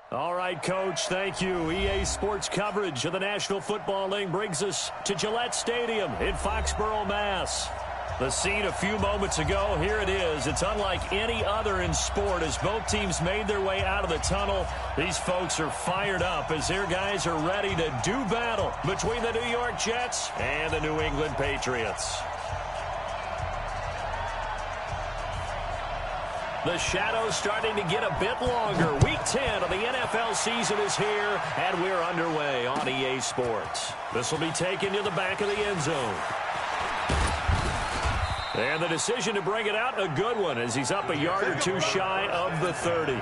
All right, Coach, thank you. EA Sports coverage of the National Football League brings us to Gillette Stadium in Foxborough, Mass. The scene a few moments ago, here it is. It's unlike any other in sport as both teams made their way out of the tunnel. These folks are fired up as their guys are ready to do battle between the New York Jets and the New England Patriots. The shadow's starting to get a bit longer. Week 10 of the NFL season is here, and we're underway on EA Sports. This will be taken to the back of the end zone. And the decision to bring it out, a good one, as he's up a yard or two shy of the 30.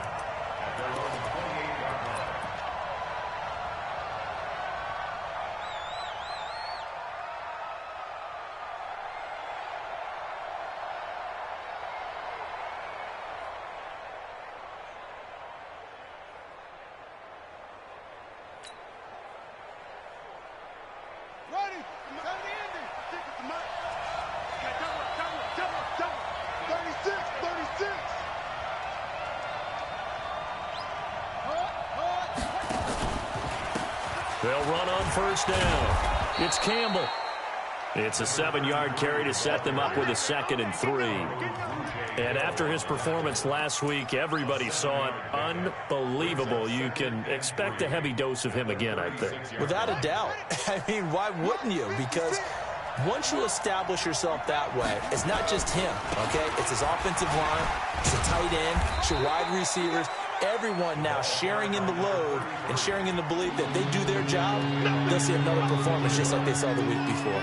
They'll run on first down. It's Campbell. It's a 7-yard carry to set them up with a 2nd and 3. And after his performance last week, everybody saw it. Unbelievable. You can expect a heavy dose of him again, I think. Without a doubt. I mean, why wouldn't you? Because once you establish yourself that way, it's not just him, okay? It's his offensive line, it's a tight end, it's your wide receivers. Everyone now sharing in the load and sharing in the belief that they do their job, they'll see another performance just like they saw the week before.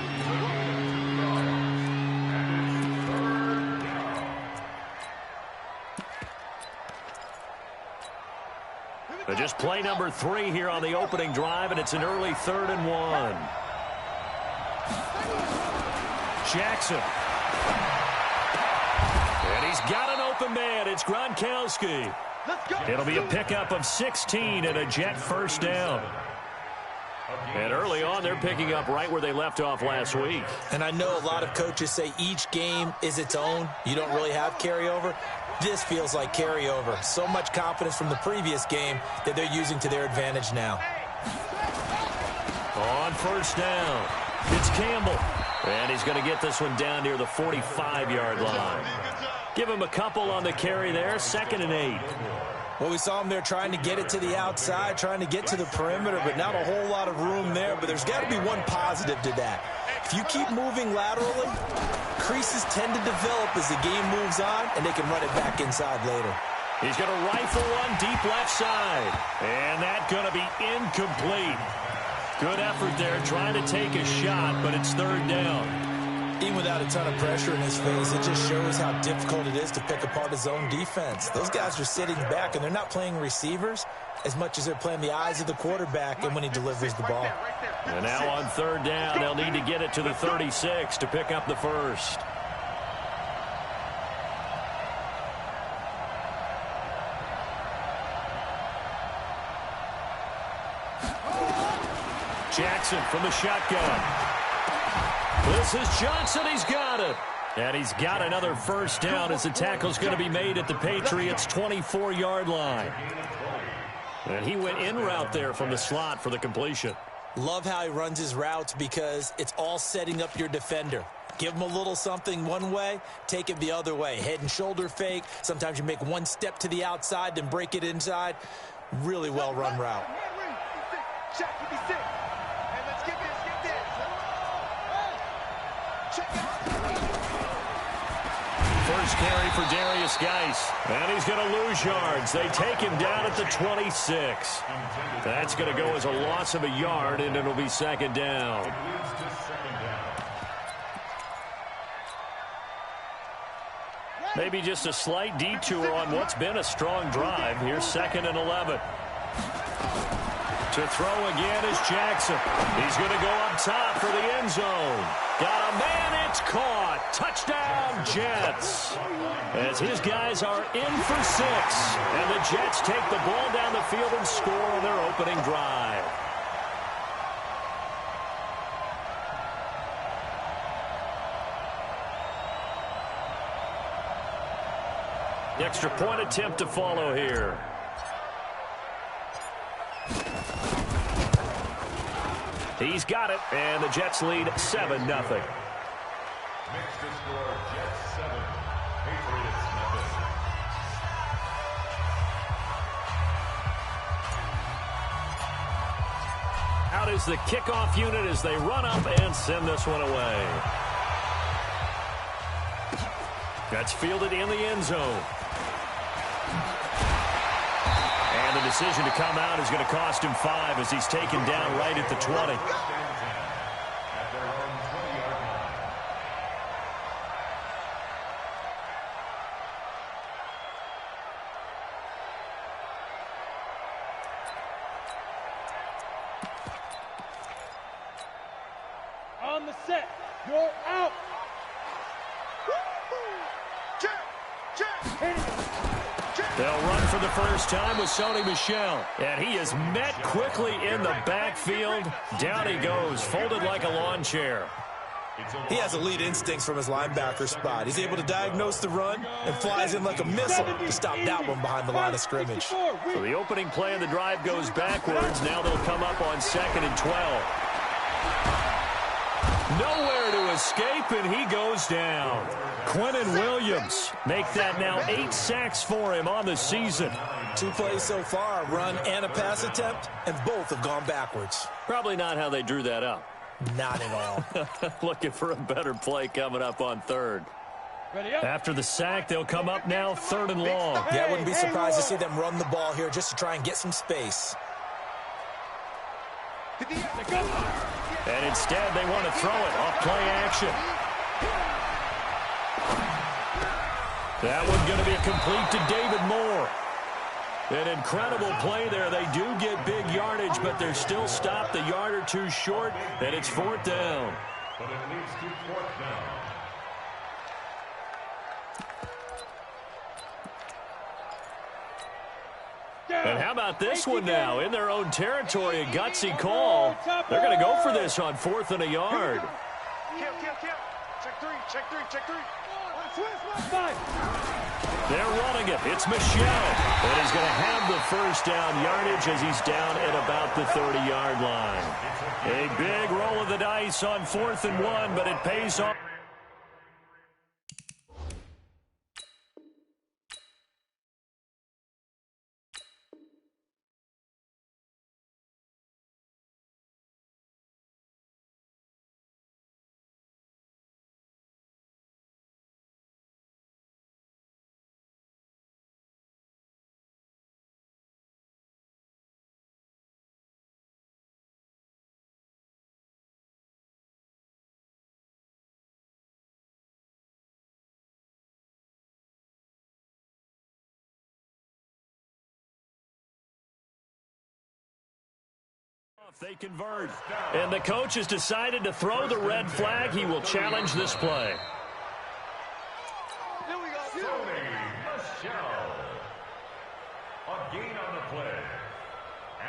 But just play number 3 here on the opening drive, and it's an early 3rd and 1. Jackson. And he's got an open man. It's Gronkowski. It'll be a pickup of 16 and a Jet first down. And early on, they're picking up right where they left off last week. And I know a lot of coaches say each game is its own. You don't really have carryover. This feels like carryover. So much confidence from the previous game that they're using to their advantage now. On first down, it's Campbell. And he's going to get this one down near the 45-yard line. Give him a couple on the carry there, 2nd and 8. Well, we saw him there trying to get it to the outside, trying to get to the perimeter, but not a whole lot of room there. But there's got to be one positive to that. If you keep moving laterally, creases tend to develop as the game moves on, and they can run it back inside later. He's going to rifle one deep left side. And that's going to be incomplete. Good effort there trying to take a shot, but it's 3rd down. Even without a ton of pressure in his face, it just shows how difficult it is to pick apart his own defense. Those guys are sitting back, and they're not playing receivers as much as they're playing the eyes of the quarterback and when he delivers the ball. And now on 3rd down, they'll need to get it to the 36 to pick up the first. Jackson from the shotgun. This is Johnson. He's got it. And he's got another first down as the tackle's going to be made at the Patriots' 24-yard line. And he went in route there from the slot for the completion. Love how he runs his routes because it's all setting up your defender. Give him a little something one way, take it the other way. Head and shoulder fake. Sometimes you make one step to the outside, then break it inside. Really well-run route. First carry for Darius Geis. And he's going to lose yards. They take him down at the 26. That's going to go as a loss of a yard, and it'll be 2nd down. Maybe just a slight detour on what's been a strong drive. Here's 2nd and 11. To throw again is Jackson. He's going to go up top for the end zone. Got a man, it's caught. Touchdown, Jets. As his guys are in for 6. And the Jets take the ball down the field and score on their opening drive. The extra point attempt to follow here. He's got it, and the Jets lead 7-0. Next to score, Jets 7, Patriots nothing. Out is the kickoff unit as they run up and send this one away. That's fielded in the end zone. And the decision to come out is going to cost him 5 as he's taken down right at the 20. On the set, you're out. They'll run for the first time with Sony Michel. And he is met quickly in the backfield. Down he goes, folded like a lawn chair. He has elite instincts from his linebacker spot. He's able to diagnose the run and flies in like a missile to stop that one behind the line of scrimmage. So the opening play of the drive goes backwards. Now they'll come up on 2nd and 12. Nowhere to escape, and he goes down. Quinnen Williams make that now 8 sacks for him on the season. 2 plays so far, a run and a pass attempt, and both have gone backwards. Probably not how they drew that up. Not at all. Looking for a better play coming up on 3rd. After the sack, they'll come up now 3rd and long. Yeah, I wouldn't be surprised to see them run the ball here just to try and get some space. And instead, they want to throw it off play action. That one going to be complete to David Moore. An incredible play there. They do get big yardage, but they're still stopped a yard or 2 short, and it's 4th down. But it leads to 4th down. And how about this one now? In their own territory, a gutsy call. They're going to go for this on 4th and a yard. Check three. They're running it. It's Michel. And he's going to have the first down yardage as he's down at about the 30-yard line. A big roll of the dice on 4th and 1, but it pays off. They convert. And the coach has decided to throw the red flag. He will challenge this play. Sony Michel. A gain on the play.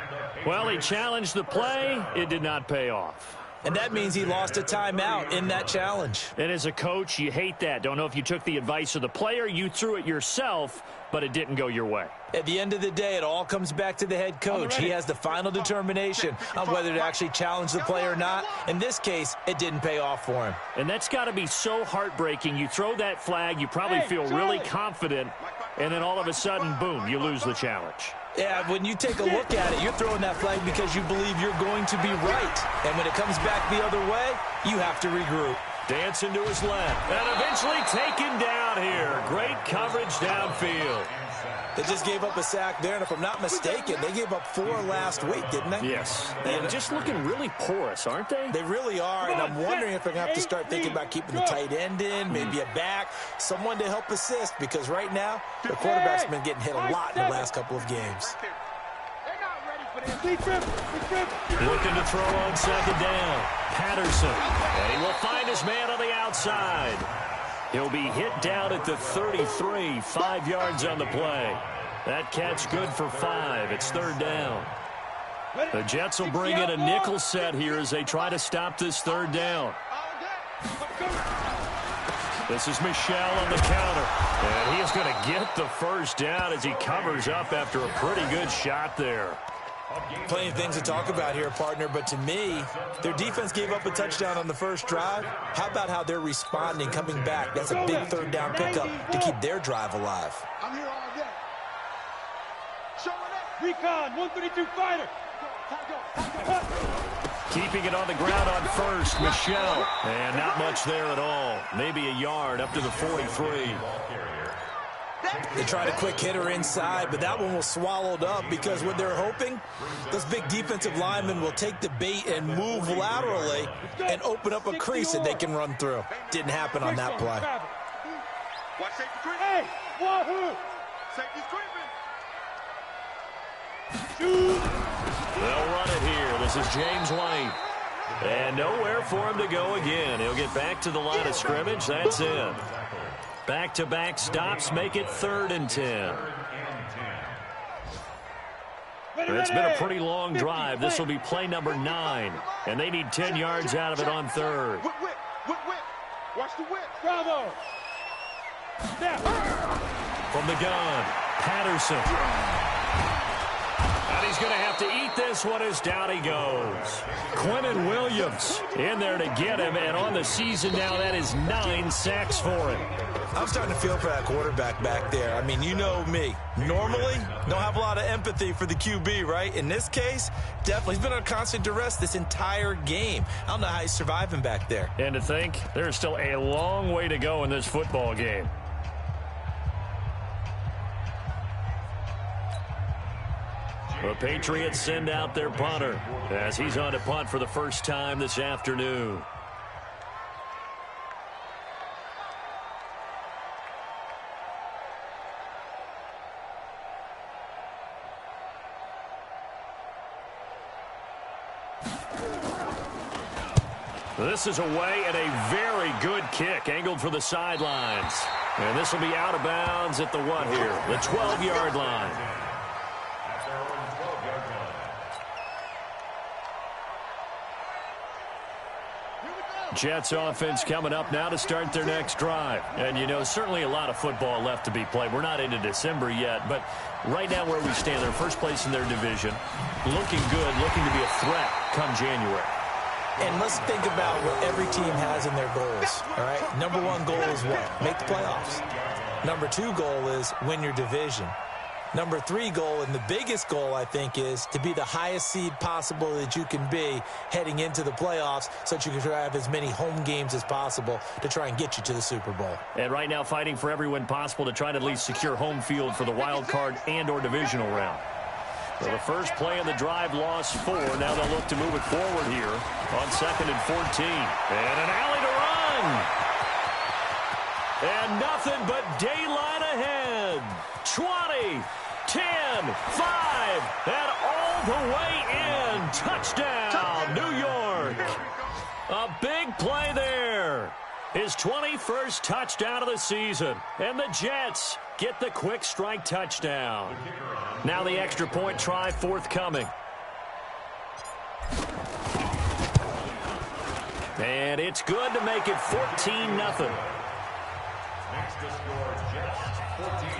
And the Well, he challenged the play. It did not pay off. And that means he lost a timeout in that challenge. And as a coach, you hate that. Don't know if you took the advice of the player. You threw it yourself, but it didn't go your way. At the end of the day, it all comes back to the head coach. He has the final determination on whether to actually challenge the play or not. In this case, it didn't pay off for him. And that's got to be so heartbreaking. You throw that flag, you probably feel really confident, and then all of a sudden, boom, you lose the challenge. Yeah, when you take a look at it, you're throwing that flag because you believe you're going to be right. And when it comes back the other way, you have to regroup. Dancing to his left, and eventually taken down here. Great coverage downfield. They just gave up a sack there, and if I'm not mistaken, they gave up 4 last week, didn't they? Yes. And just looking really porous, aren't they? They really are, and I'm wondering if they're going to have to start thinking about keeping the tight end in, maybe a back, someone to help assist, because right now, the quarterback's been getting hit a lot in the last couple of games. Looking to throw on 2nd down. Patterson. And he will find his man on the outside. He'll be hit down at the 33, 5 yards on the play. That catch good for 5. It's 3rd down. The Jets will bring in a nickel set here as they try to stop this 3rd down. This is Michel on the counter. And he is going to get the first down as he covers up after a pretty good shot there. Plenty of things to talk about here, partner, but to me, their defense gave up a touchdown on the first drive. How about how they're responding, coming back? That's a big third down pickup to keep their drive alive. I'm here all day. Recon, 132 fighter. Keeping it on the ground on first, Michelle. And not much there at all. Maybe a yard up to the 43. They tried a quick hitter inside, but that one was swallowed up because what they're hoping, those big defensive linemen will take the bait and move laterally and open up a crease that they can run through. Didn't happen on that play. Hey, wahoo! They'll run it here. This is James White. And nowhere for him to go again. He'll get back to the line of scrimmage. That's it. Back-to-back stops make it 3rd and 10. It's been a pretty long drive. This will be play number 9. And they need 10 yards out of it on 3rd. Watch the whip. Bravo. From the gun, Patterson. And he's going to have to eat this one as down he goes. Quinnen Williams in there to get him, and on the season now, that is 9 sacks for him. I'm starting to feel for that quarterback back there. I mean, you know me. Normally, don't have a lot of empathy for the QB, right? In this case, definitely. He's been on constant duress this entire game. I don't know how he's surviving back there. And to think, there's still a long way to go in this football game. The Patriots send out their punter as he's on to punt for the first time this afternoon. This is away and a very good kick angled for the sidelines. And this will be out of bounds at the what here? The 12-yard line. Jets offense coming up now to start their next drive. And, you know, certainly a lot of football left to be played. We're not into December yet, but right now where we stand, they're first place in their division. Looking good, looking to be a threat come January. And let's think about what every team has in their goals, all right? Number 1 goal is what? Make the playoffs. Number 2 goal is win your division. Number 3 goal, and the biggest goal, I think, is to be the highest seed possible that you can be heading into the playoffs so that you can have as many home games as possible to try and get you to the Super Bowl. And right now fighting for every win possible to try to at least secure home field for the wild card and or divisional round. So the first play of the drive lost 4. Now they'll look to move it forward here on 2nd and 14. And an alley to run. And nothing but daylight ahead. 20, 10, 5, and all the way in. Touchdown, New York. A big play there. His 21st touchdown of the season. And the Jets get the quick strike touchdown. Now the extra point try forthcoming. And it's good to make it 14-0. Next to score, Jets 14,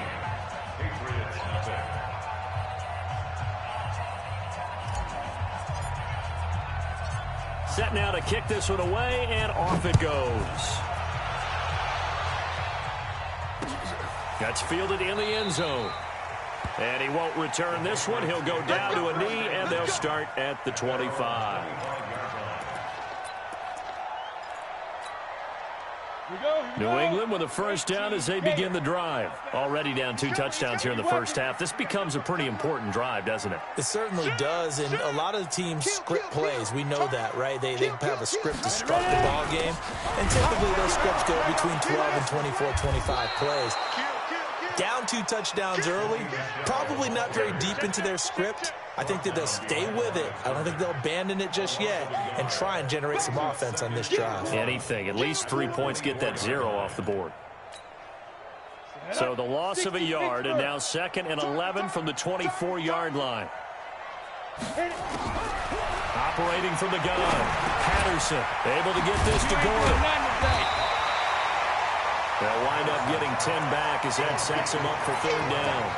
Patriots nothing. Set now to kick this one away, and off it goes. That's fielded in the end zone. And he won't return this one. He'll go down to a knee, and they'll start at the 25. New England with a first down as they begin the drive. Already down 2 touchdowns here in the first half. This becomes a pretty important drive, doesn't it? It certainly does, and a lot of the teams script plays. We know that, right? They have a script to start the ball game, and typically those scripts go between 12 and 24, 25 plays. Down 2 touchdowns early, probably not very deep into their script. I think that they'll stay with it. I don't think they'll abandon it just yet and try and generate some offense on this drive. Anything. At least 3 points, get that 0 off the board. So the loss of a yard, and now 2nd and 11 from the 24-yard line. Operating from the gun, Patterson able to get this to Gordon. They'll wind up getting 10 back as that sets him up for 3rd down.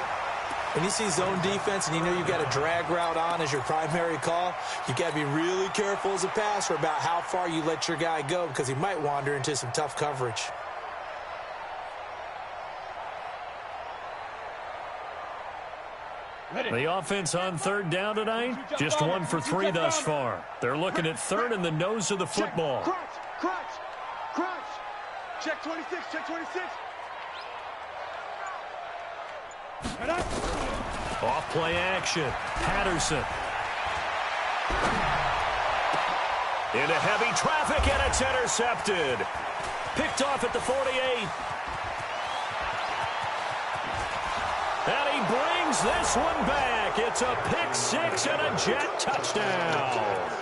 When you see zone defense and you know you've got a drag route on as your primary call, you've got to be really careful as a passer about how far you let your guy go because he might wander into some tough coverage. The offense on third down tonight, just 1 for 3 thus far. They're looking at third in the nose of the football. Crunch. Check 26, check 26. Off play action. Patterson. Into heavy traffic, and it's intercepted. Picked off at the 48. And he brings this one back. It's a pick six and a Jet touchdown.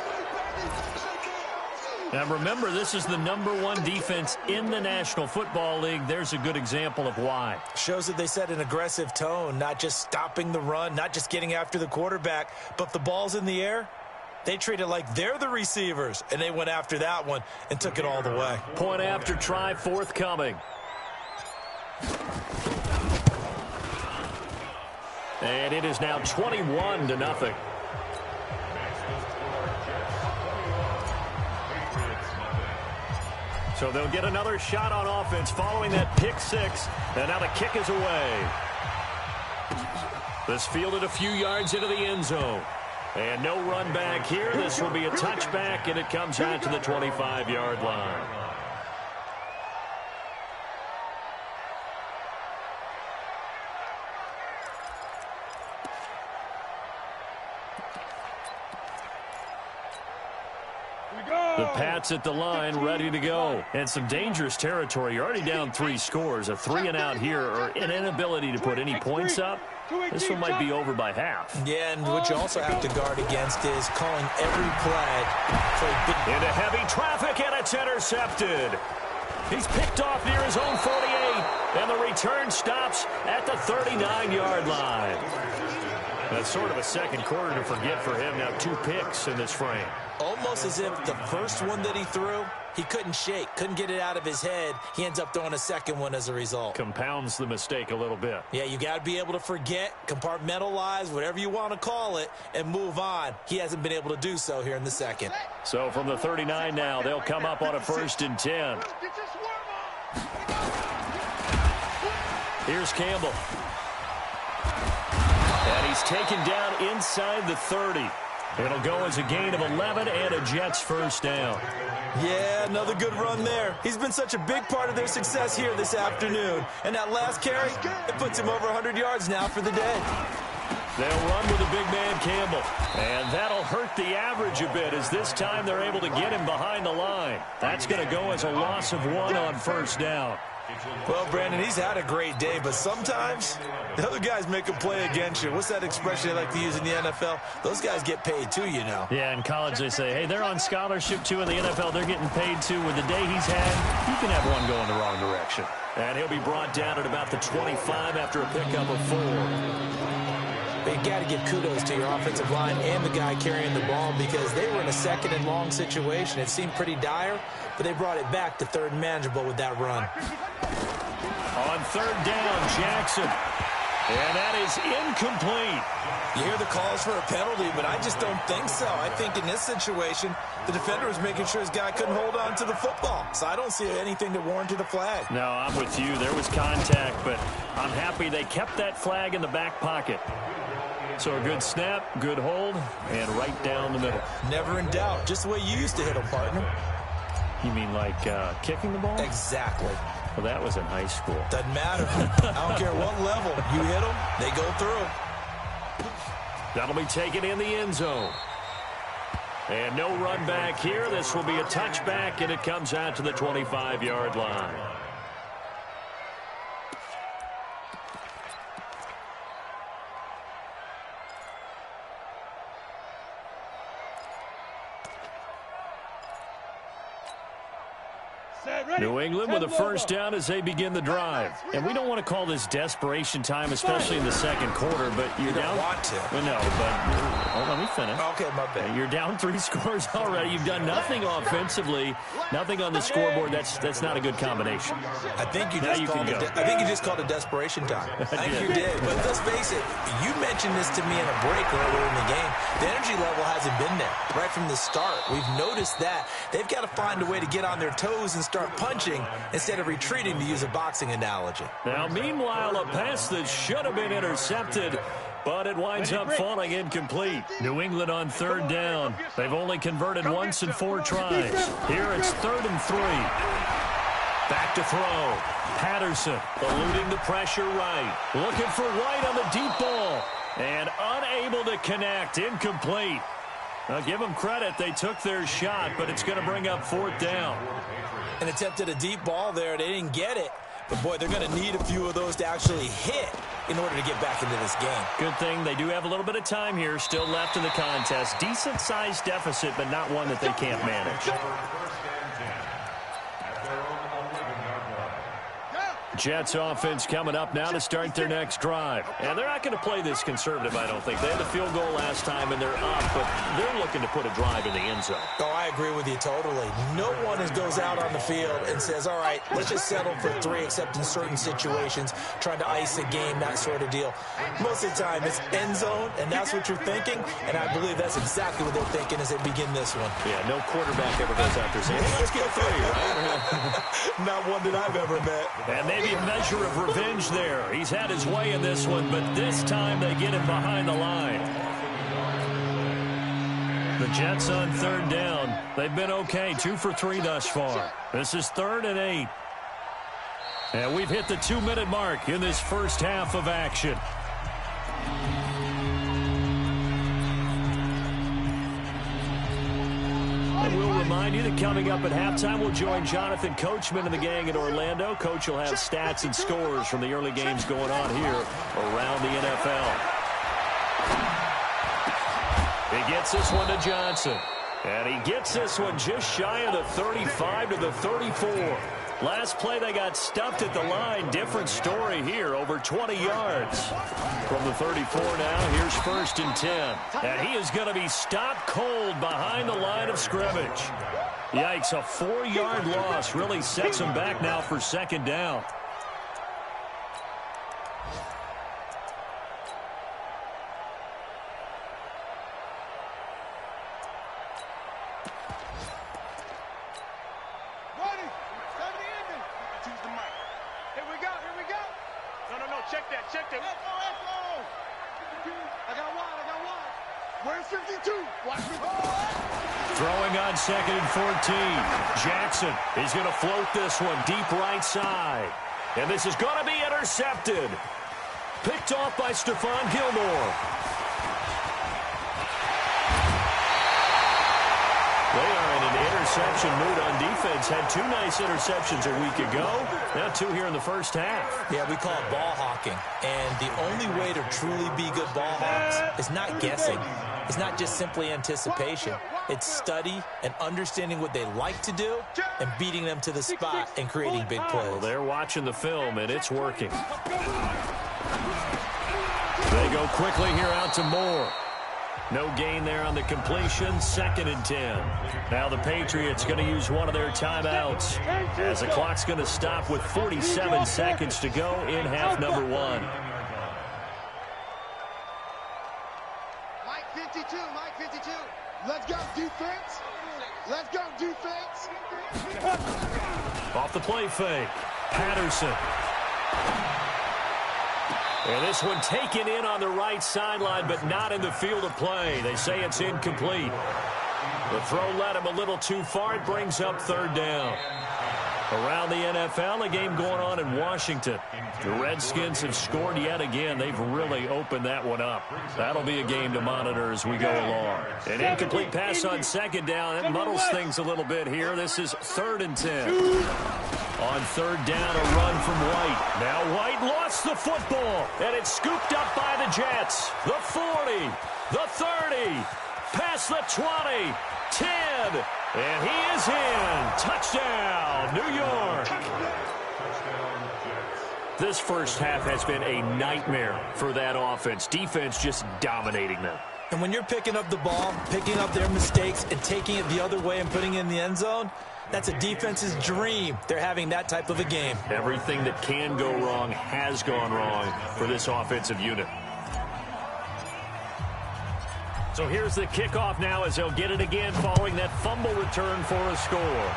Now remember, this is the #1 defense in the National Football League. There's a good example of why. Shows that they set an aggressive tone, not just stopping the run, not just getting after the quarterback, but if the ball's in the air, they treat it like they're the receivers, and they went after that one and took it all the way. Point after try forthcoming. And it is now 21-0. So they'll get another shot on offense following that pick six. And now the kick is away. This fielded a few yards into the end zone. And no run back here. This will be a touchback, and it comes out to the 25-yard line. The Pats at the line, ready to go. And some dangerous territory. You're already down 3 scores. A 3-and-out here, or an inability to put any points up. This one might be over by half. Yeah, and what you also have to guard against is calling every play for a big... Into heavy traffic, and it's intercepted. He's picked off near his own 48, and the return stops at the 39-yard line. That's sort of a second quarter to forget for him. Now 2 picks in this frame. Almost as if the first one that he threw, he couldn't shake, couldn't get it out of his head. He ends up throwing a second one as a result. Compounds the mistake a little bit. Yeah, you got to be able to forget, compartmentalize, whatever you want to call it, and move on. He hasn't been able to do so here in the second. So from the 39 now, they'll come up on a 1st and 10. Here's Campbell. And he's taken down inside the 30. It'll go as a gain of 11 and a Jets first down. Yeah, another good run there. He's been such a big part of their success here this afternoon. And that last carry, it puts him over 100 yards now for the day. They'll run with the big man Campbell. And that'll hurt the average a bit as this time they're able to get him behind the line. That's going to go as a loss of 1 on first down. Well, Brandon, he's had a great day, but sometimes the other guys make a play against you. What's that expression they like to use in the NFL? Those guys get paid too, you know. Yeah, in college they say, hey, they're on scholarship too. In the NFL, they're getting paid too. With the day he's had, you can have one going the wrong direction. And he'll be brought down at about the 25 after a pickup of 4. But you got to give kudos to your offensive line and the guy carrying the ball because they were in a 2nd and long situation. It seemed pretty dire, but they brought it back to 3rd and manageable with that run. On 3rd down, Jackson. And that is incomplete. You hear the calls for a penalty, but I just don't think so. I think in this situation, the defender was making sure his guy couldn't hold on to the football. So I don't see anything that warranted a flag. No, I'm with you. There was contact, but I'm happy they kept that flag in the back pocket. So a good snap, good hold, and right down the middle. Never in doubt. Just the way you used to hit them, partner. You mean like kicking the ball? Exactly. Well, that was in high school. Doesn't matter. I don't care what level. You hit them, they go through. That'll be taken in the end zone. And no run back here. This will be a touchback, and it comes out to the 25-yard line. New England with a first down as they begin the drive. And we don't want to call this desperation time, especially in the second quarter, but you're down. You don't want to. Well, no, but let me finish. Okay, my bad. You're down 3 scores already. You've done nothing offensively, nothing on the scoreboard. That's not a good combination. I think you just called it desperation time. I think you did. But let's face it, you mentioned this to me in a break earlier in the game. The energy level hasn't been there right from the start. We've noticed that. They've got to find a way to get on their toes and start punching instead of retreating, to use a boxing analogy. Now, meanwhile, a pass that should have been intercepted, but it winds up falling incomplete. New England on third down. They've only converted once in 4 tries. Here it's 3rd and 3. Back to throw. Patterson eluding the pressure right. Looking for White on the deep ball. And unable to connect. Incomplete. Now, give them credit. They took their shot, but it's going to bring up 4th down. An attempt at a deep ball there. They didn't get it. But, boy, they're going to need a few of those to actually hit in order to get back into this game. Good thing they do have a little bit of time here still left in the contest. Decent-sized deficit, but not one that they can't manage. Jets offense coming up now to start their next drive. And they're not going to play this conservative, I don't think. They had the field goal last time, and they're up, but they're looking to put a drive in the end zone. Oh, I agree with you totally. No one goes out on the field and says, all right, let's just settle for 3, except in certain situations, trying to ice a game, that sort of deal. Most of the time, it's end zone, and that's what you're thinking, and I believe that's exactly what they're thinking as they begin this one. Yeah, no quarterback ever goes out there saying, hey, let's get 3, right? Not one that I've ever met. And maybe a measure of revenge there. He's had his way in this one, but this time they get him behind the line. The Jets on third down. They've been okay, 2 for 3 thus far. This is 3rd and 8. And we've hit the 2-minute mark in this first half of action. And we'll remind you that coming up at halftime, we'll join Jonathan Coachman and the gang in Orlando. Coach will have stats and scores from the early games going on here around the NFL. He gets this one to Johnson. And he gets this one just shy of the 35 to the 34. Last play, they got stuffed at the line. Different story here, over 20 yards. From the 34 now, here's 1st and 10. And he is going to be stopped cold behind the line of scrimmage. Yikes, a 4-yard loss really sets him back now for 2nd down. Throwing on 2nd and 14. Jackson is going to float this one deep right side. And this is going to be intercepted. Picked off by Stephon Gilmore. They are in an interception mood on defense. Had 2 nice interceptions a week ago. Now 2 here in the first half. Yeah, we call it ball hawking. And the only way to truly be good ball hawks is not guessing. It's not just simply anticipation. It's study and understanding what they like to do and beating them to the spot and creating big plays. Well, they're watching the film, and it's working. They go quickly here out to Moore. No gain there on the completion. 2nd and 10. Now the Patriots going to use one of their timeouts as the clock's going to stop with 47 seconds to go in half number 1. Mike 52, Mike 52. Let's go, defense. Let's go, defense. Off the play fake. Patterson. And this one taken in on the right sideline, but not in the field of play. They say it's incomplete. The throw led him a little too far. It brings up 3rd down. Around the NFL, a game going on in Washington. The Redskins have scored yet again. They've really opened that one up. That'll be a game to monitor as we go along. An incomplete pass on 2nd down. That muddles things a little bit here. This is 3rd and 10. On 3rd down, a run from White. Now White lost the football, and it's scooped up by the Jets. The 40, the 30, past the 20, 10, and he is in. Touchdown, New York. This first half has been a nightmare for that offense. Defense just dominating them. And when you're picking up the ball, picking up their mistakes, and taking it the other way and putting it in the end zone, that's a defense's dream. They're having that type of a game. Everything that can go wrong has gone wrong for this offensive unit. So here's the kickoff now as they'll get it again following that fumble return for a score.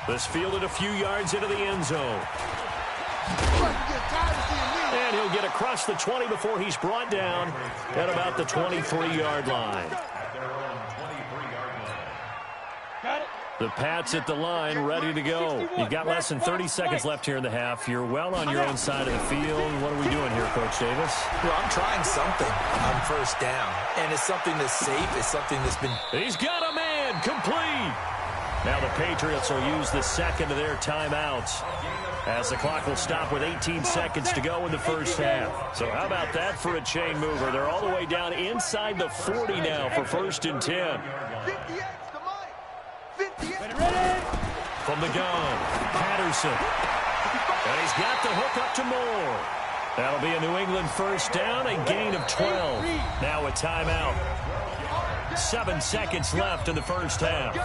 This fielded a few yards into the end zone. And he'll get across the 20 before he's brought down at about the 23-yard line. The Pats at the line, ready to go. You've got less than 30 seconds left here in the half. You're well on your own side of the field. What are we doing here, Coach Davis? Well, I'm trying something on first down. And it's something that's safe. It's something that's been... He's got a man, complete. Now the Patriots will use the second of their timeouts, as the clock will stop with 18 seconds to go in the first half. So how about that for a chain mover? They're all the way down inside the 40 now for 1st and 10. From the gun, Patterson. And he's got the hook up to Moore. That'll be a New England first down, a gain of 12. Now a timeout. 7 seconds left in the first half.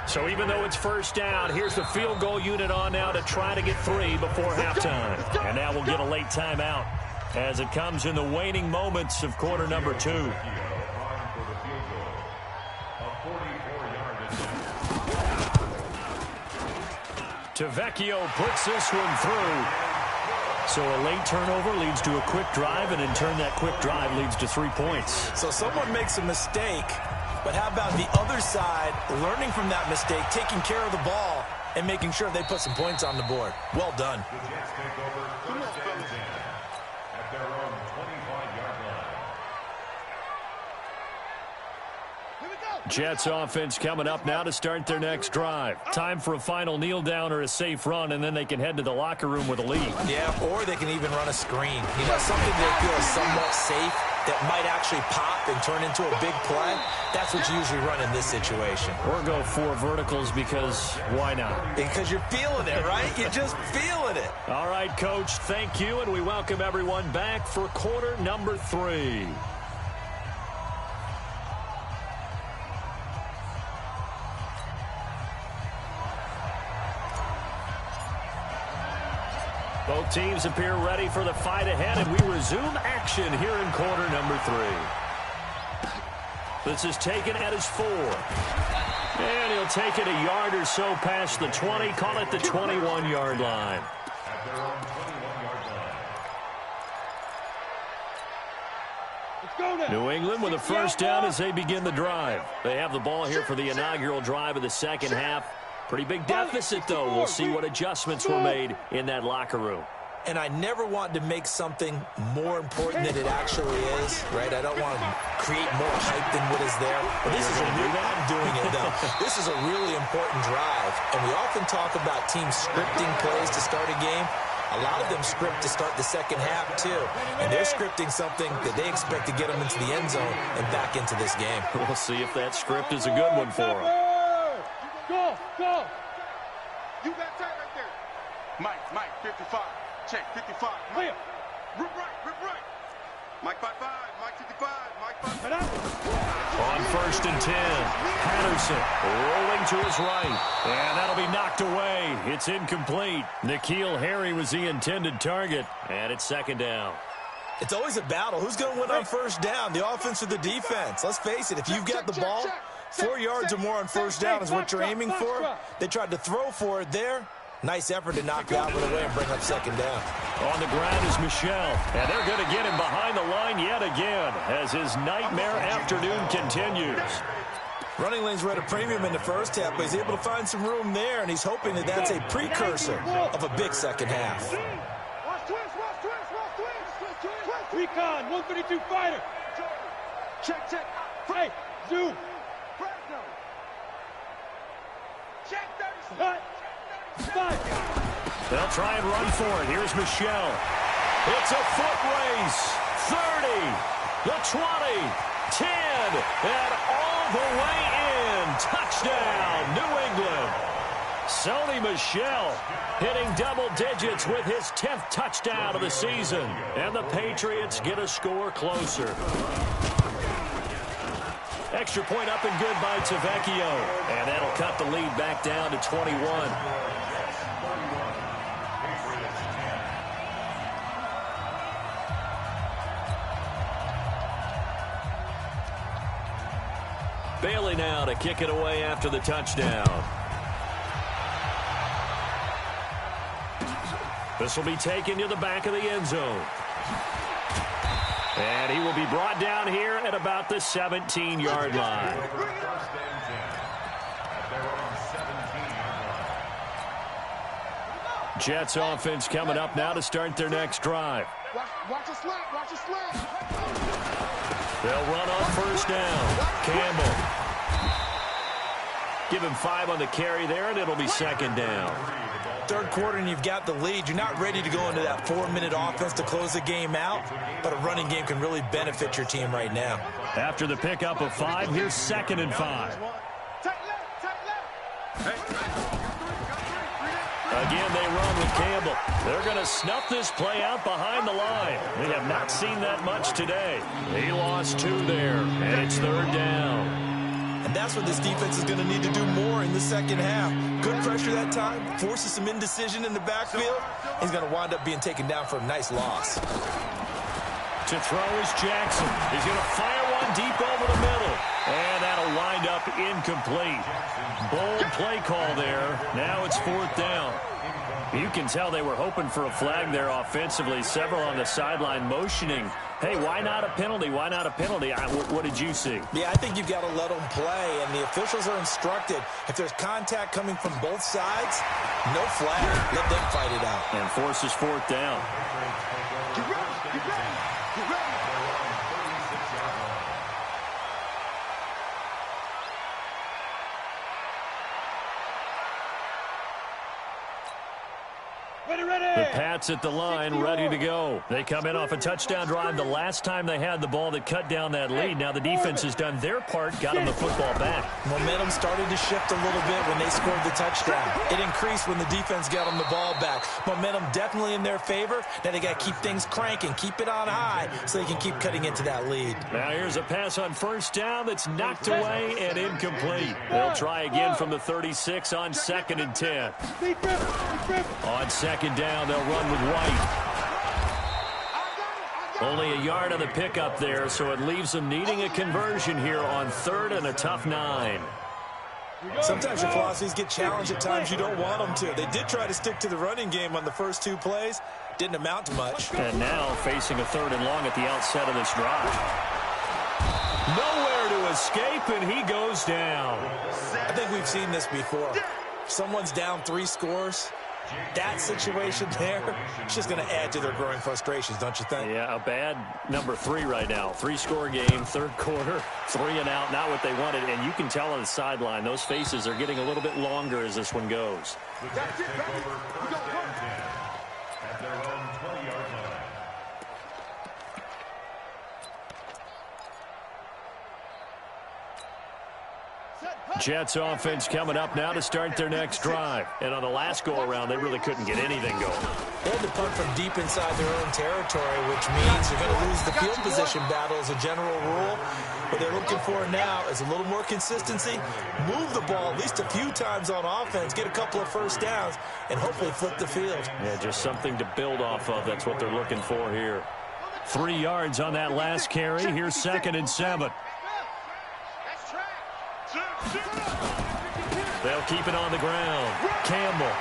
So even though it's first down, here's the field goal unit on now to try to get 3 before halftime. And now we'll get a late timeout as it comes in the waning moments of quarter number 2. Tavecchio puts this one through. So a late turnover leads to a quick drive, and in turn that quick drive leads to 3 points. So someone makes a mistake, but how about the other side learning from that mistake, taking care of the ball, and making sure they put some points on the board? Well done. The Jets take over 3rd and 10 at their own 25-yard line. Jets offense coming up now to start their next drive. Time for a final kneel down or a safe run, and then they can head to the locker room with a lead. Yeah, or they can even run a screen. You know, something they feel is somewhat safe that might actually pop and turn into a big play. That's what you usually run in this situation. Or go 4 verticals because why not? Because you're feeling it, right? You're just feeling it. All right, Coach, thank you, and we welcome everyone back for quarter number 3. Both teams appear ready for the fight ahead, and we resume action here in quarter number 3. This is taken at his 4. And he'll take it a yard or so past the 20, call it the 21-yard line. At their own 21-yard line. New England with a first down as they begin the drive. They have the ball here for the inaugural drive of the second half. Pretty big deficit, though. We'll see what adjustments were made in that locker room. And I never want to make something more important than it actually is, right? I don't want to create more hype than what is there. But this is I'm doing it, though. This is a really important drive. And we often talk about teams scripting plays to start a game. A lot of them script to start the second half, too. And they're scripting something that they expect to get them into the end zone and back into this game. We'll see if that script is a good one for them. Go! You got tight right there. Mike, 55. Check, 55. Mike. Rip right. Mike 55, Mike 55, Mike 55. On 1st and 10, Patterson rolling to his right. And that'll be knocked away. It's incomplete. N'Keal Harry was the intended target. And it's 2nd down. It's always a battle. Who's going to win on first down, the offense or the defense? Let's face it, if you've got the ball, 4 yards or more on first down is what you're aiming for. They tried to throw for it there. Nice effort to knock it out of the way and bring up 2nd down. On the ground is Michel. And they're going to get him behind the line yet again as his nightmare afternoon continues. Running lanes were at a premium in the first half, but he's able to find some room there, and he's hoping that that's a precursor of a big second half. Watch twist. Recon, 132 fighter. Check. Hey, zoom. Check 30. They'll try and run for it. Here's Michel. It's a foot race. 30, the 20, 10, and on all the way in. Touchdown, New England. Sony Michel hitting double digits with his 10th touchdown of the season. And the Patriots get a score closer. Extra point up and good by Tavecchio. And that'll cut the lead back down to 21. Bailey now to kick it away after the touchdown. This will be taken to the back of the end zone. And he will be brought down here at about the 17-yard line. Jets offense coming up now to start their next drive. Watch the slap, watch the slap. They'll run on first down. Campbell. Give him 5 on the carry there, and it'll be second down. Third quarter and you've got the lead. You're not ready to go into that 4-minute offense to close the game out, but a running game can really benefit your team right now. After the pickup of 5, here's 2nd and 5. Again, they run with Campbell. They're going to snuff this play out behind the line. They have not seen that much today. He lost 2 there, and it's 3rd down. And that's what this defense is going to need to do more in the second half. Good pressure that time, forces some indecision in the backfield. He's going to wind up being taken down for a nice loss. To throw is Jackson. He's going to fire one deep over the middle. And that'll wind up incomplete. Bold play call there. Now it's 4th down. You can tell they were hoping for a flag there offensively. Several on the sideline motioning. Hey, why not a penalty? Why not a penalty? What did you see? Yeah, I think you've got to let them play, and the officials are instructed. If there's contact coming from both sides, no flag. Let them fight it out. And forces 4th down. Get ready, get ready, get ready. The Pats at the line, ready to go. They come in off a touchdown drive the last time they had the ball that cut down that lead. Now the defense has done their part, got them the football back. Momentum started to shift a little bit when they scored the touchdown. It increased when the defense got them the ball back. Momentum definitely in their favor. Now they got to keep things cranking, keep it on high so they can keep cutting into that lead. Now here's a pass on first down that's knocked away and incomplete. They'll try again from the 36 on 2nd and 10. On 2nd down, they'll run with White. Only a yard on the pickup there, so it leaves them needing a conversion here on 3rd and a tough 9. Sometimes your philosophies get challenged at times you don't want them to. They did try to stick to the running game on the first 2 plays. Didn't amount to much. And now facing a 3rd and long at the outset of this drive. Nowhere to escape, and he goes down. I think we've seen this before. Someone's down 3 scores. That situation there, it's just going to add to their growing frustrations, don't you think? Yeah, a bad number 3 right now. 3-score game, 3rd quarter, 3 and out, not what they wanted. And you can tell on the sideline, those faces are getting a little bit longer as this one goes. That's it, baby. We got work. At their own 20-yard line. Jets offense coming up now to start their next drive. And on the last go-around, they really couldn't get anything going. They had to punt from deep inside their own territory, which means they're going to lose the field position battle as a general rule. What they're looking for now is a little more consistency, move the ball at least a few times on offense, get a couple of first downs, and hopefully flip the field. Yeah, just something to build off of. That's what they're looking for here. 3 yards on that last carry. Here's 2nd and 7. They'll keep it on the ground. Campbell.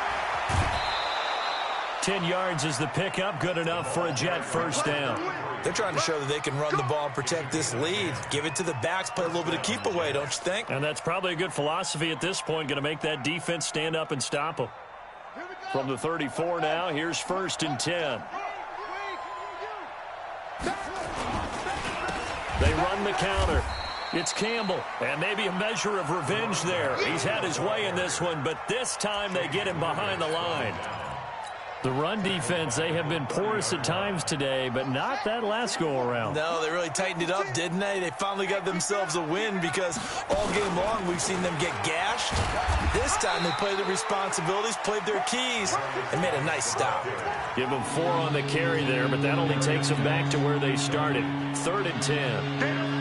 10 yards is the pickup. Good enough for a Jet first down. They're trying to show that they can run the ball and protect this lead. Give it to the backs, play a little bit of keep away, don't you think? And that's probably a good philosophy at this point. Going to make that defense stand up and stop them. From the 34 now, here's 1st and 10. They run the counter. It's Campbell, and maybe a measure of revenge there. He's had his way in this one, but this time they get him behind the line. The run defense, they have been porous at times today, but not that last go-around. No, they really tightened it up, didn't they? They finally got themselves a win because all game long we've seen them get gashed. This time they played their responsibilities, played their keys, and made a nice stop. Give them 4 on the carry there, but that only takes them back to where they started. 3rd and 10.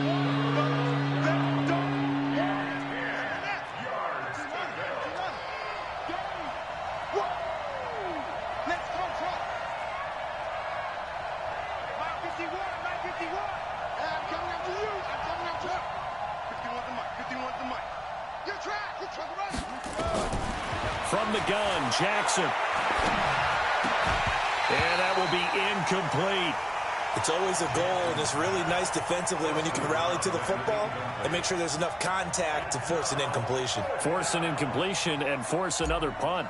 From the gun, Jackson. And that will be incomplete. It's always a goal, and it's really nice defensively when you can rally to the football and make sure there's enough contact to force an incompletion. Force an incompletion and force another punt.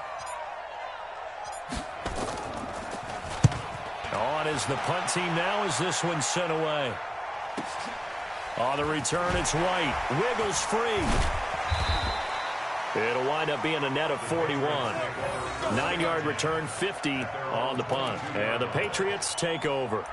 On is the punt team now as this one's sent away. On the return, it's White. Wiggles free. It'll wind up being a net of 41. 9-yard return, 50 on the punt. And the Patriots take over.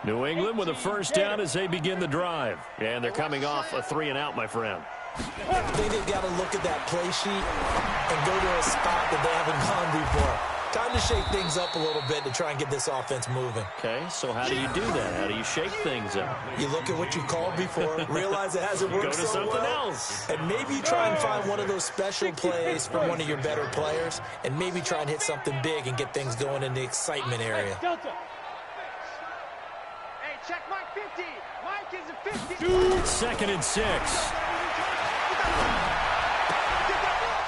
New England with a first down as they begin the drive. And they're coming off a 3-and-out, my friend. I think they've got to look at that play sheet and go to a spot that they haven't gone before. Time to shake things up a little bit to try and get this offense moving. Okay, so how do you do that? How do you shake things up? You look at what you've called before, realize it hasn't worked so well. Go to something else. And maybe you try and find one of those special plays from one of your better players, and maybe try and hit something big and get things going in the excitement area. Hey, check Mike 50. Mike is a 50. 2nd and 6.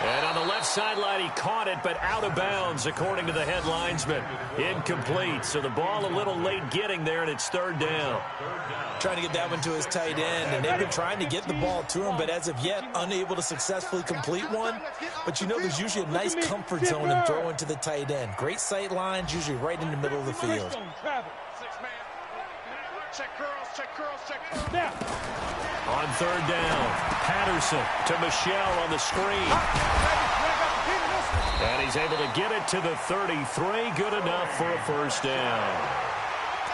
And on the left sideline, he caught it, but out of bounds, according to the head linesman. Incomplete, so the ball a little late getting there, and it's 3rd down. Trying to get that one to his tight end, and they've been trying to get the ball to him, but as of yet, unable to successfully complete one. But you know there's usually a nice comfort zone in throwing to the tight end. Great sight lines, usually right in the middle of the field. Check curls, check curls, check curls. Now. On 3rd down, Patterson to Michelle on the screen. And he's able to get it to the 33. Good enough for a first down.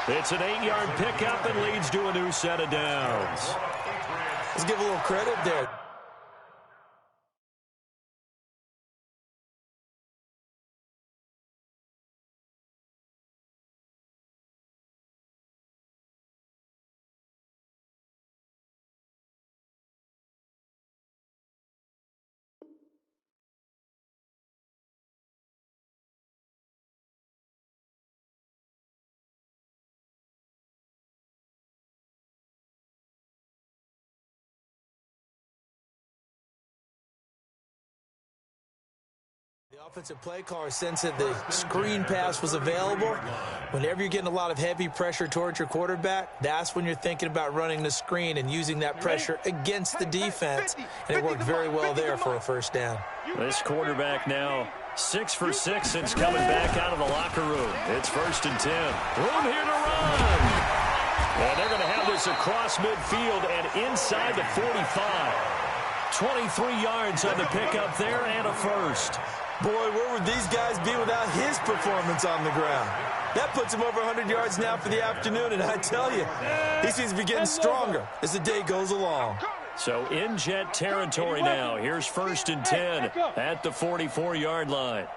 It's an 8-yard pickup and leads to a new set of downs. Let's give a little credit there. The offensive play caller sensed that the screen pass was available. Whenever you're getting a lot of heavy pressure towards your quarterback, that's when you're thinking about running the screen and using that pressure against the defense. And it worked very well there for a first down. This quarterback now 6 for 6 since coming back out of the locker room. It's 1st and 10. Room here to run. And they're going to have this across midfield and inside the 45. 23 yards on the pickup there and a first. Boy, where would these guys be without his performance on the ground? That puts him over 100 yards now for the afternoon, and I tell you, he seems to be getting stronger as the day goes along. So in jet territory now. Here's 1st and 10 at the 44-yard line.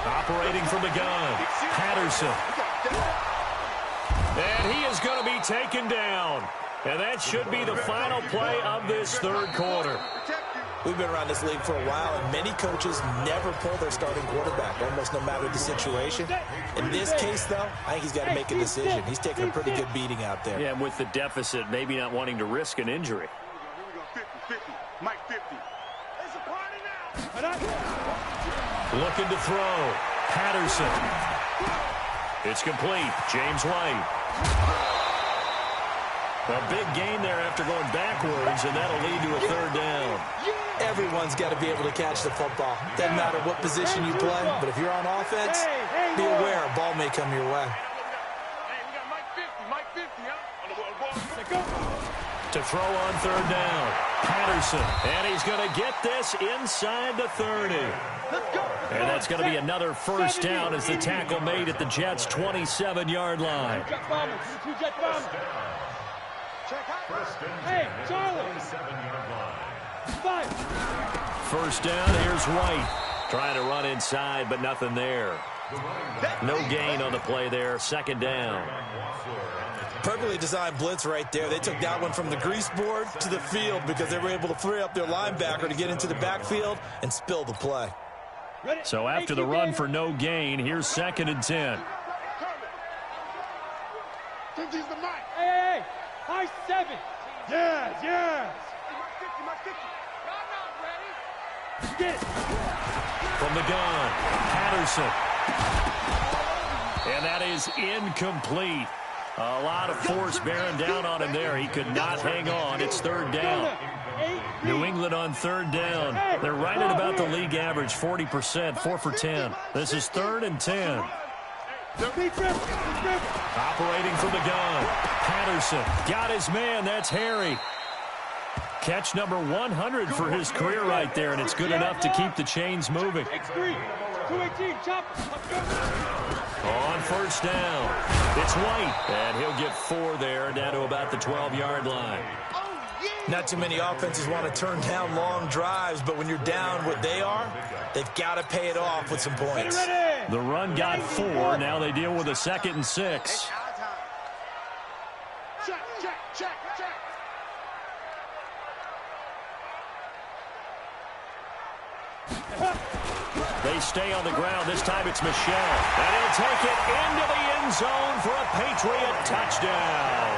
Operating from the gun, Patterson. And he is going to be taken down. And that should be the final play of this 3rd quarter. We've been around this league for a while, and many coaches never pull their starting quarterback, almost no matter the situation. In this case, though, I think he's got to make a decision. He's taking a pretty good beating out there. Yeah, with the deficit, maybe not wanting to risk an injury. Here we go, 50, 50, Mike 50. It's a party now. Looking to throw. Patterson. It's complete. James White. A big gain there after going backwards, and that'll lead to a 3rd down. Everyone's got to be able to catch the football. Doesn't matter what position you play, but if you're on offense, be aware a ball may come your way. Hey, we got Mike 50, huh? To throw on third down, Patterson, and he's going to get this inside the 30. And that's going to be another first down as the tackle made at the Jets' 27-yard line. Hey, Charlie. First down, here's White. Trying to run inside, but nothing there. No gain on the play there. Second down. Perfectly designed blitz right there. They took that one from the grease board to the field because they were able to free up their linebacker to get into the backfield and spill the play. So after the run for no gain, here's 2nd and 10. Hey, high 7. Yes. Get it. From the gun, Patterson. And that is incomplete. A lot of force bearing down on him there. He could not hang on. It's third down. New England on third down. They're right at about the league average, 40%, 4 for 10. This is 3rd and 10. Operating from the gun. Patterson got his man. That's Harry. Catch number 100 for his career right there, and it's good enough to keep the chains moving. X3, 218, chop. On first down, it's White, and he'll get 4 there, down to about the 12-yard line. Not too many offenses want to turn down long drives, but when you're down what they are, they've got to pay it off with some points. The run got 4. Now they deal with a 2nd and 6. Check. They stay on the ground. This time it's Michel. And he'll take it into the end zone for a Patriot touchdown.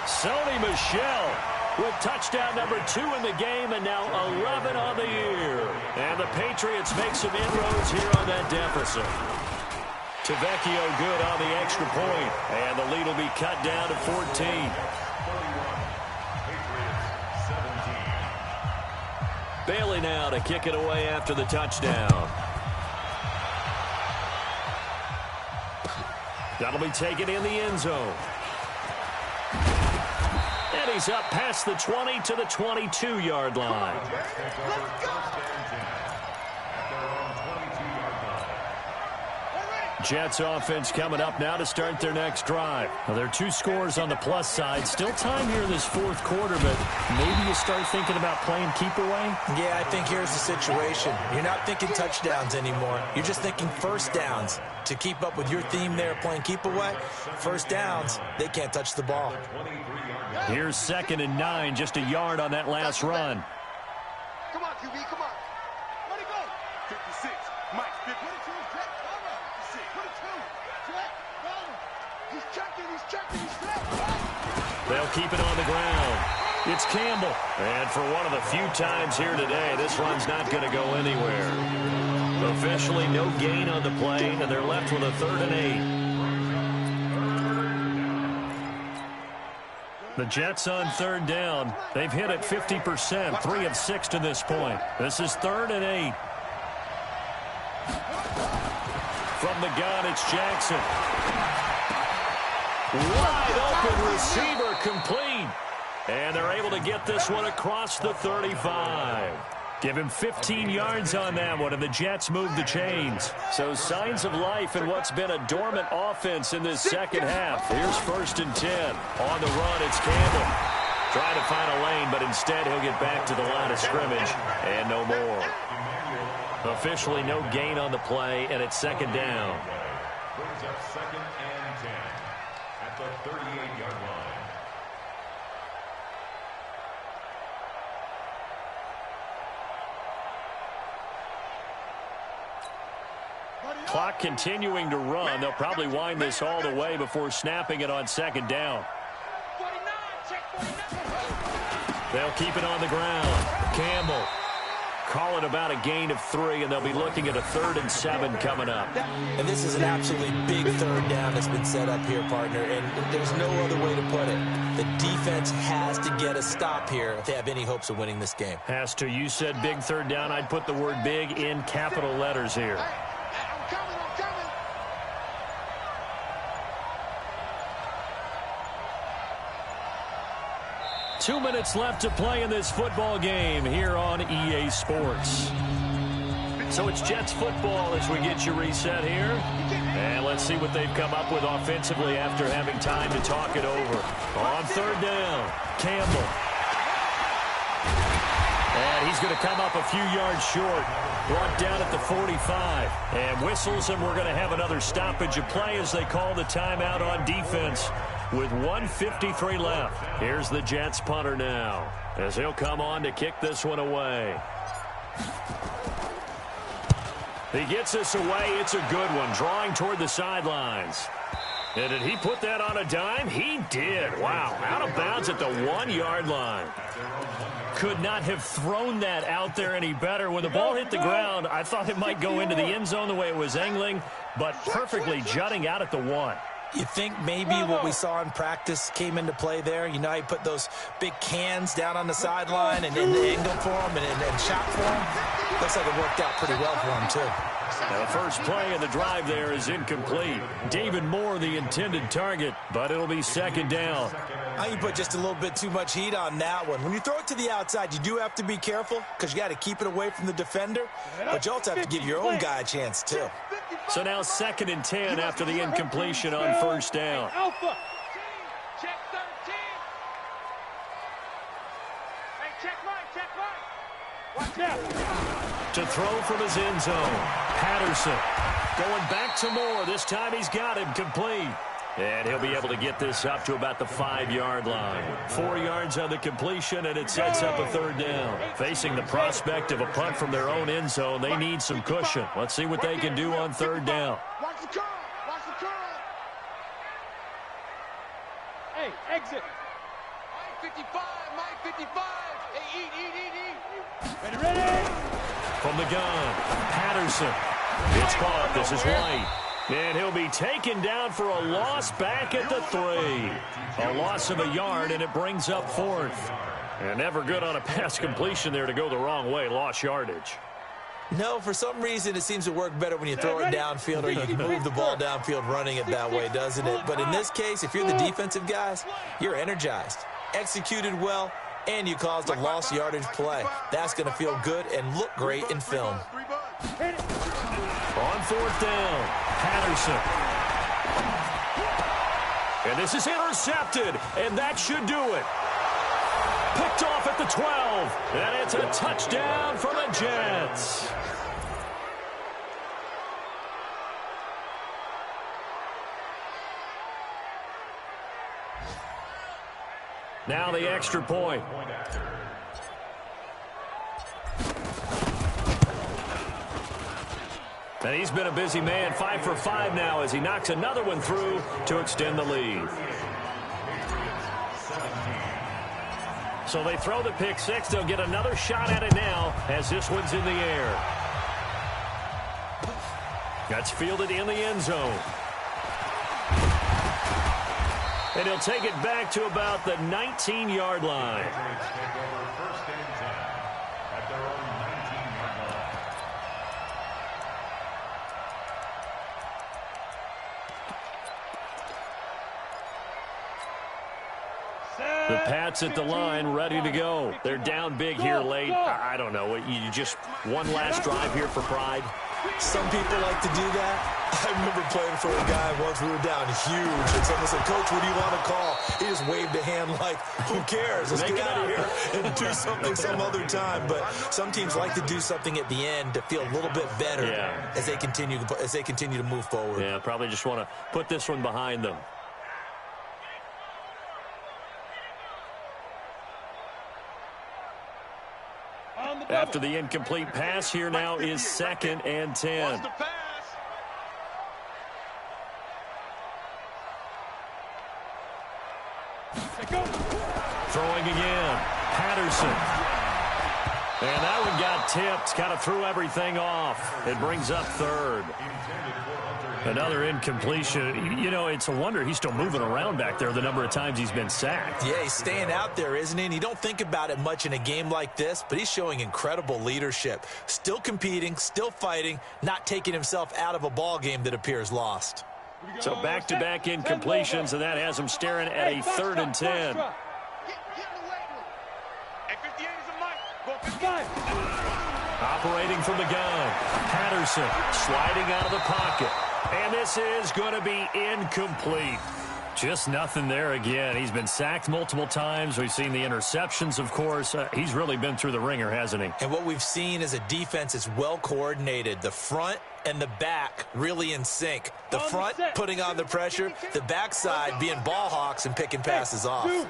Sony Michel with touchdown number 2 in the game and now 11 on the year. And the Patriots make some inroads here on that deficit. Tavecchio good on the extra point. And the lead will be cut down to 14. Bailey now to kick it away after the touchdown. That'll be taken in the end zone. And he's up past the 20 to the 22-yard line. Jets offense coming up now to start their next drive. Now, there are 2 scores on the plus side. Still time here in this 4th quarter, but maybe you start thinking about playing keep away? Yeah, I think here's the situation. You're not thinking touchdowns anymore. You're just thinking first downs. To keep up with your theme there, playing keep away, first downs, they can't touch the ball. Here's 2nd and 9, just a yard on that last run. Come on, QB, come on. Let it go. 56. Mike, 52. They'll keep it on the ground. It's Campbell. And for one of the few times here today, this run's not going to go anywhere. Officially no gain on the play, and they're left with a 3rd and 8. The Jets on 3rd down. They've hit it 50%, 3 of 6 to this point. This is 3rd and 8. From the gun, it's Jackson. Wide open receiver complete. And they're able to get this one across the 35. Give him 15 yards on that one, and the Jets move the chains. So signs of life in what's been a dormant offense in this second half. Here's 1st and 10. On the run, it's Campbell. Trying to find a lane, but instead he'll get back to the line of scrimmage, and no more. Officially no gain on the play, and it's 2nd down. Brings up 2nd and 10 at the 38-yard line. Clock continuing to run. They'll probably wind this all the way before snapping it on 2nd down. They'll keep it on the ground. Campbell. Call it about a gain of 3, and they'll be looking at a 3rd and 7 coming up. And this is an absolutely big 3rd down that's been set up here, partner, and there's no other way to put it. The defense has to get a stop here if they have any hopes of winning this game. Has to. You said big 3rd down. I'd put the word big in capital letters here. 2 minutes left to play in this football game here on EA Sports. So it's Jets football as we get you reset here. And let's see what they've come up with offensively after having time to talk it over. On third down, Campbell. And he's going to come up a few yards short. Brought down at the 45. And whistles, and we're going to have another stoppage of play as they call the timeout on defense with 1:53 left. Here's the Jets punter now as he'll come on to kick this one away. He gets this away. It's a good one, drawing toward the sidelines. And did he put that on a dime? He did. Wow, out of bounds at the 1-yard line. Could not have thrown that out there any better. When the ball hit the ground, I thought it might go into the end zone the way it was angling, but perfectly jutting out at the 1. You think maybe what we saw in practice came into play there? You know how you put those big cans down on the sideline and angle for them and shot for them? Looks like it worked out pretty well for him, too. Now the first play of the drive there is incomplete. David Moore, the intended target, but it'll be second down. I think you put just a little bit too much heat on that one. When you throw it to the outside, you do have to be careful because you got to keep it away from the defender, but you also have to give your own guy a chance, too. So now 2nd and 10 after the incompletion on first down. Alpha. Check 13. Hey, check mine. Watch out. To throw from his end zone. Patterson going back to Moore. This time he's got him complete. And he'll be able to get this up to about the 5-yard line. 4 yards on the completion, and it sets up a third down. Facing the prospect of a punt from their own end zone, they need some cushion. Let's see what they can do on third down. Watch the curl. Watch the curl. Hey, exit. Mike 55. Mike 55. Hey, eat. Ready. From the gun, Patterson. It's caught. This is White. And he'll be taken down for a loss back at the 3. A loss of a yard, and it brings up 4th. And never good on a pass completion there to go the wrong way. Lost yardage. No, for some reason it seems to work better when you throw it downfield or you can move the ball downfield running it that way, doesn't it? But in this case, if you're the defensive guys, you're energized, executed well, and you caused a lost yardage play. That's going to feel good and look great in film. On fourth down, Patterson. And this is intercepted, and that should do it. Picked off at the 12, and it's a touchdown for the Jets. Now the extra point. And he's been a busy man, 5 for 5 now as he knocks another one through to extend the lead. So they throw the pick six. They'll get another shot at it now as this one's in the air. That's fielded in the end zone. And he'll take it back to about the 19-yard line. The Pats at the line, ready to go. They're down big here late. I don't know. You just one last drive here for pride. Some people like to do that. I remember playing for a guy once. We were down huge, and someone said, "Coach, what do you want to call?" He just waved a hand like, "Who cares? Let's get out of here and do something some other time." But some teams like to do something at the end to feel a little bit better as they continue to move forward. Yeah, probably just want to put this one behind them. After the incomplete pass, here now is 2nd and 10. Throwing again, Patterson. And that one got tipped, kind of threw everything off. It brings up 3rd. Another incompletion. You know, it's a wonder he's still moving around back there the number of times he's been sacked. Yeah, he's staying out there, isn't he? And you don't think about it much in a game like this, but he's showing incredible leadership. Still competing, still fighting, not taking himself out of a ball game that appears lost. So back-to-back incompletions, and that has him staring at a 3rd and 10. Operating from the gun, Patterson sliding out of the pocket. And this is going to be incomplete. Just nothing there again. He's been sacked multiple times. We've seen the interceptions, of course. He's really been through the ringer, hasn't he? And what we've seen is a defense that's well coordinated. The front and the back really in sync. The front putting on the pressure, the backside being ball hawks and picking passes off. Check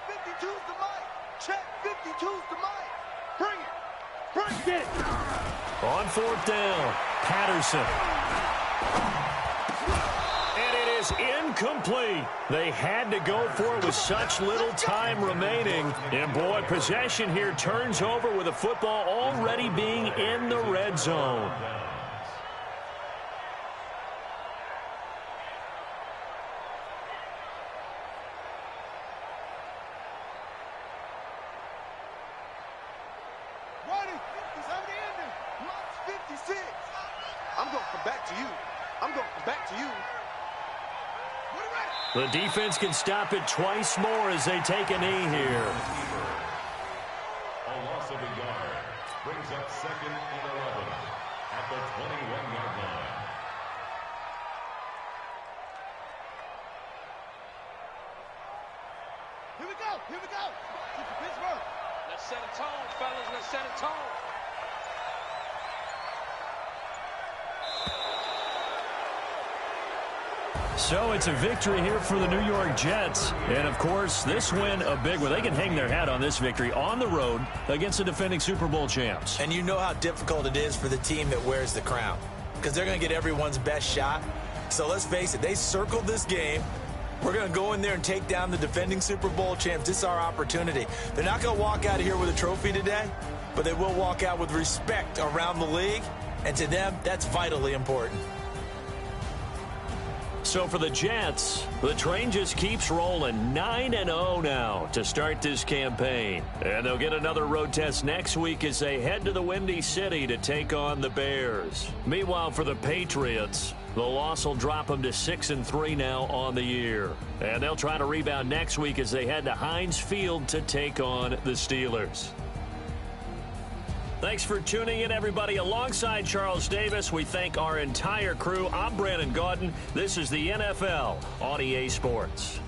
52's the mic. Check 52's the mic. Bring it. Bring it. On fourth down, Patterson. And it is incomplete. They had to go for it with such little time remaining. And, boy, possession here turns over with the football already being in the red zone. I'm going to come back to you. I'm going to come back to you. The defense can stop it twice more as they take a knee here. A loss of a yard brings up 2nd and 11 at the 21-yard line. Here we go. Here we go. Pittsburgh. Let's set a tone, fellas. Let's set a tone. So it's a victory here for the New York Jets. And, of course, this win a big one. They can hang their hat on this victory on the road against the defending Super Bowl champs. And you know how difficult it is for the team that wears the crown, because they're going to get everyone's best shot. So let's face it, they circled this game. We're going to go in there and take down the defending Super Bowl champs. This is our opportunity. They're not going to walk out of here with a trophy today, but they will walk out with respect around the league. And to them, that's vitally important. So for the Jets, the train just keeps rolling 9-0 now to start this campaign. And they'll get another road test next week as they head to the Windy City to take on the Bears. Meanwhile, for the Patriots, the loss will drop them to 6-3 now on the year. And they'll try to rebound next week as they head to Heinz Field to take on the Steelers. Thanks for tuning in, everybody. Alongside Charles Davis, we thank our entire crew. I'm Brandon Gaudin. This is the NFL on EA Sports.